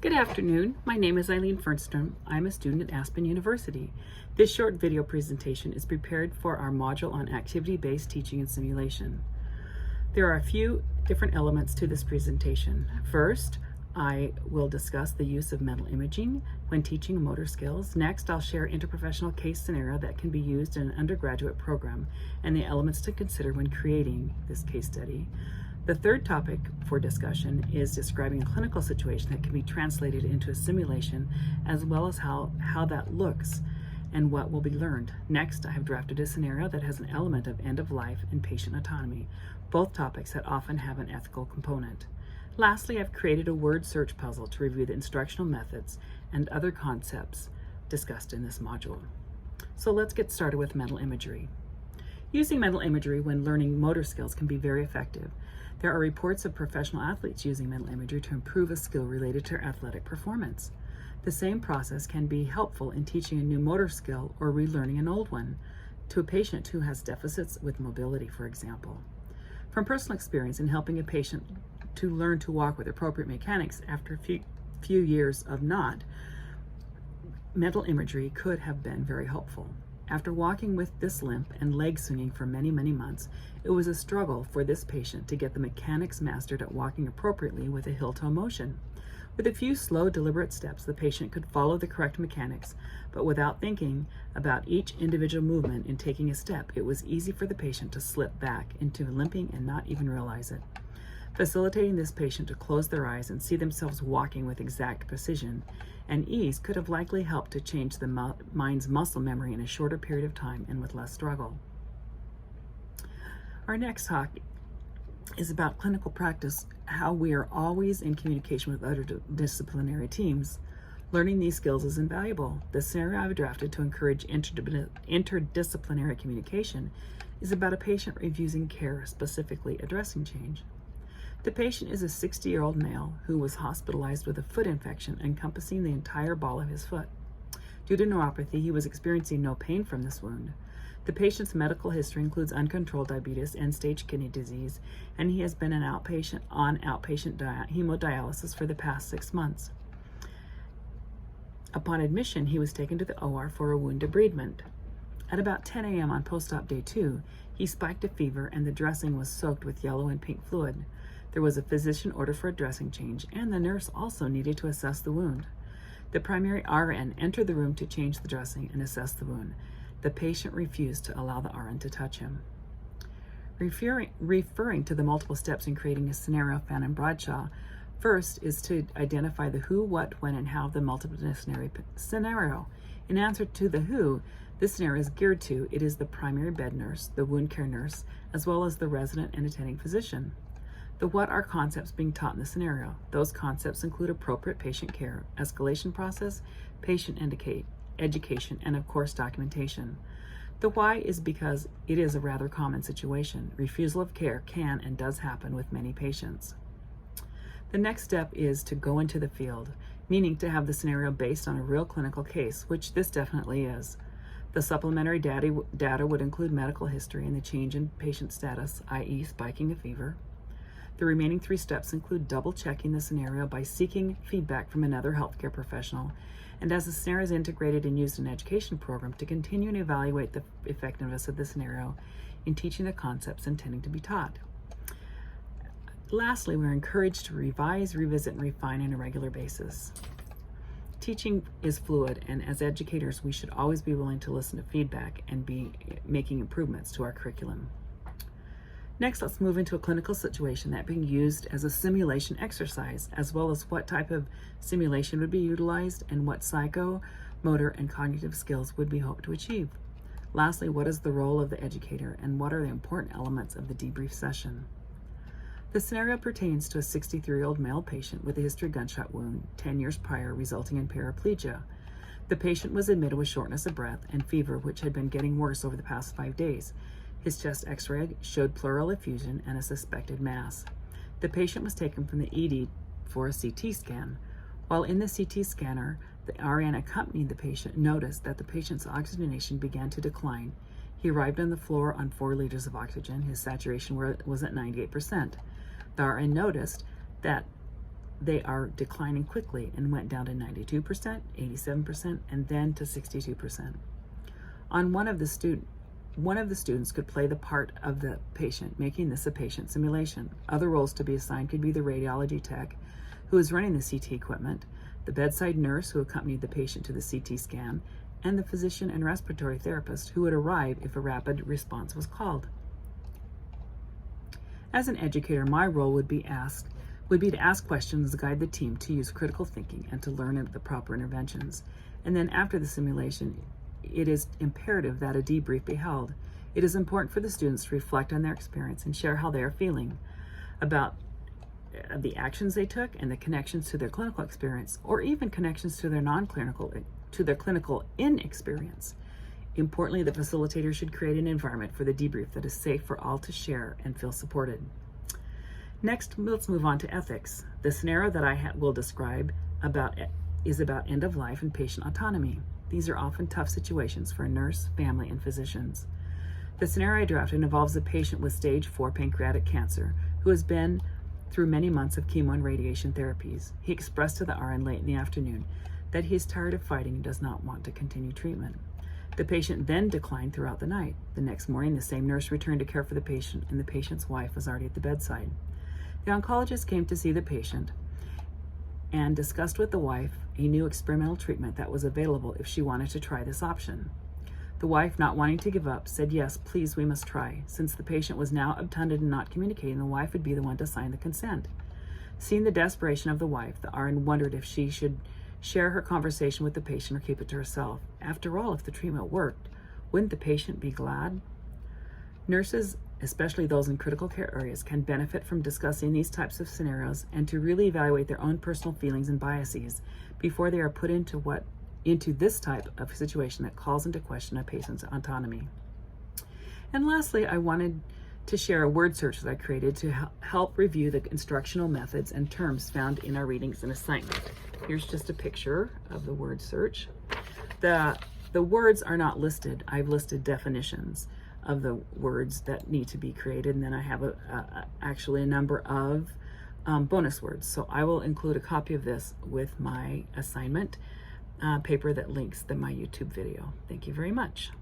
Good afternoon. My name is Efernstrom. I'm a student at Aspen University. This short video presentation is prepared for our module on activity-based teaching and simulation. There are a few different elements to this presentation. First, I will discuss the use of mental imaging when teaching motor skills. Next, I'll share interprofessional case scenario that can be used in an undergraduate program and the elements to consider when creating this case study. The third topic for discussion is describing a clinical situation that can be translated into a simulation, as well as how that looks and what will be learned. Next, I have drafted a scenario that has an element of end of life and patient autonomy, both topics that often have an ethical component. Lastly, I've created a word search puzzle to review the instructional methods and other concepts discussed in this module. So let's get started with mental imagery. Using mental imagery when learning motor skills can be very effective. There are reports of professional athletes using mental imagery to improve a skill related to athletic performance. The same process can be helpful in teaching a new motor skill or relearning an old one to a patient who has deficits with mobility, for example. From personal experience in helping a patient to learn to walk with appropriate mechanics after a few years of not, mental imagery could have been very helpful. After walking with this limp and leg swinging for many months, it was a struggle for this patient to get the mechanics mastered at walking appropriately with a heel-toe motion. With a few slow, deliberate steps, the patient could follow the correct mechanics, but without thinking about each individual movement in taking a step, it was easy for the patient to slip back into limping and not even realize it. Facilitating this patient to close their eyes and see themselves walking with exact precision and ease could have likely helped to change the mind's muscle memory in a shorter period of time and with less struggle. Our next talk is about clinical practice, how we are always in communication with other disciplinary teams. Learning these skills is invaluable. The scenario I've drafted to encourage interdisciplinary communication is about a patient refusing care, specifically a dressing change. The patient is a 60-year-old male who was hospitalized with a foot infection encompassing the entire ball of his foot. Due to neuropathy, he was experiencing no pain from this wound. The patient's medical history includes uncontrolled diabetes, end-stage kidney disease, and he has been on outpatient hemodialysis for the past 6 months. Upon admission, he was taken to the OR for a wound debridement. At about 10 a.m. on post-op day 2, he spiked a fever and the dressing was soaked with yellow and pink fluid. There was a physician order for a dressing change, and the nurse also needed to assess the wound. The primary RN entered the room to change the dressing and assess the wound. The patient refused to allow the RN to touch him. Referring to the multiple steps in creating a scenario found in Bradshaw, first is to identify the who, what, when, and how of the multidisciplinary scenario. In answer to the who, this scenario is geared to, it is the primary bed nurse, the wound care nurse, as well as the resident and attending physician. The what are concepts being taught in the scenario. Those concepts include appropriate patient care, escalation process, patient education, and of course documentation. The why is because it is a rather common situation. Refusal of care can and does happen with many patients. The next step is to go into the field, meaning to have the scenario based on a real clinical case, which this definitely is. The supplementary data would include medical history and the change in patient status, i.e. spiking a fever. The remaining 3 steps include double-checking the scenario by seeking feedback from another healthcare professional, and as the scenario is integrated and used in an education program, to continue and evaluate the effectiveness of the scenario in teaching the concepts intending to be taught. Lastly, we're encouraged to revise, revisit, and refine on a regular basis. Teaching is fluid, and as educators, we should always be willing to listen to feedback and be making improvements to our curriculum. Next, let's move into a clinical situation that being used as a simulation exercise, as well as what type of simulation would be utilized and what psycho, motor, and cognitive skills would be hoped to achieve. Lastly, what is the role of the educator and what are the important elements of the debrief session? The scenario pertains to a 63-year-old male patient with a history of gunshot wound 10 years prior, resulting in paraplegia. The patient was admitted with shortness of breath and fever, which had been getting worse over the past 5 days. His chest x-ray showed pleural effusion and a suspected mass. The patient was taken from the ED for a CT scan. While in the CT scanner, the RN accompanying the patient noticed that the patient's oxygenation began to decline. He arrived on the floor on 4 liters of oxygen. His saturation was at 98%. The RN noticed that they are declining quickly and went down to 92%, 87%, and then to 62%. On one of the students could play the part of the patient, making this a patient simulation. Other roles to be assigned could be the radiology tech, who is running the CT equipment, the bedside nurse who accompanied the patient to the CT scan, and the physician and respiratory therapist who would arrive if a rapid response was called. As an educator, my role would be to ask questions, guide the team to use critical thinking, and to learn the proper interventions. And then after the simulation, it is imperative that a debrief be held. It is important for the students to reflect on their experience and share how they are feeling about the actions they took and the connections to their clinical experience, or even connections to their clinical inexperience. Importantly, the facilitator should create an environment for the debrief that is safe for all to share and feel supported. Next, let's move on to ethics. The scenario that I will describe is about end of life and patient autonomy. These are often tough situations for a nurse, family, and physicians. The scenario I drafted involves a patient with stage 4 pancreatic cancer who has been through many months of chemo and radiation therapies. He expressed to the RN late in the afternoon that he is tired of fighting and does not want to continue treatment. The patient then declined throughout the night. The next morning, the same nurse returned to care for the patient, and the patient's wife was already at the bedside. The oncologist came to see the patient and discussed with the wife a new experimental treatment that was available if she wanted to try this option. The wife, not wanting to give up, said, "Yes, please, we must try." Since the patient was now obtunded and not communicating, the wife would be the one to sign the consent. Seeing the desperation of the wife, the RN wondered if she should share her conversation with the patient or keep it to herself. After all, if the treatment worked, wouldn't the patient be glad? Nurses, especially those in critical care areas, can benefit from discussing these types of scenarios and to really evaluate their own personal feelings and biases before they are put into this type of situation that calls into question a patient's autonomy. And lastly, I wanted to share a word search that I created to help review the instructional methods and terms found in our readings and assignments. Here's just a picture of the word search. The words are not listed. I've listed definitions of the words that need to be created, and then I have actually a number of bonus words. So I will include a copy of this with my assignment paper that links to my YouTube video. Thank you very much.